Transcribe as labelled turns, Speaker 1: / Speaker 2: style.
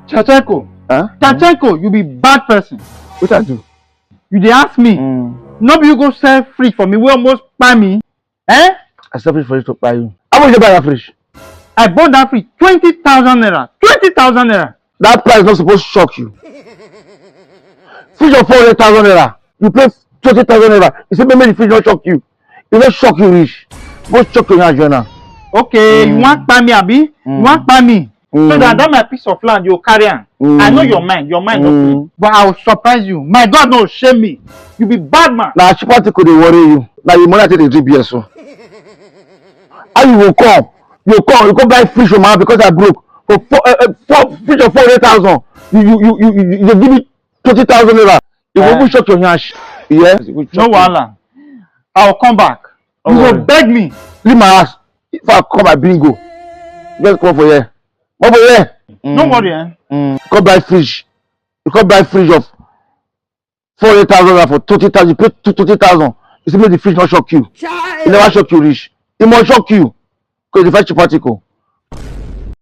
Speaker 1: Chachenko.
Speaker 2: Huh?
Speaker 1: Chachenko, you be bad person.
Speaker 2: What I do?
Speaker 1: You dey ask me. No be you go sell fridge for me. We almost buy me. Eh?
Speaker 2: I sell fridge for you to buy you. How much you buy that fridge?
Speaker 1: I bought that fridge 20,000 naira. 20,000 naira.
Speaker 2: That price is not supposed to shock you. Fridge of 400,000 naira. You pay 20,000 naira. You say maybe the fridge not shock you. It not shock you rich. Supposed shock you now,
Speaker 1: Okay, you want buy me, abi? You want buy me? So that my piece of land you carry on. I know your mind. Your mind no free. But I will surprise you. My God no shame me. You be bad man.
Speaker 2: Now Chipati could worry you. Now you money take the GPS. So how you will come? You come buy fridge from my because I broke for fridge of 400,000. You give me 20,000 naira. You will shock your nyash. Yeah.
Speaker 1: No wahala. I will come back. You will beg me.
Speaker 2: Leave my house. If I come, I bingo. Just come for here. Come for here.
Speaker 1: No worry, eh?
Speaker 2: Come buy fridge. You come buy fridge of 400,000 for 20,000. You pay 20,000. You see, make the fridge not shock you. It never shock you, rich. It must shock you. Because the fight Chipatico.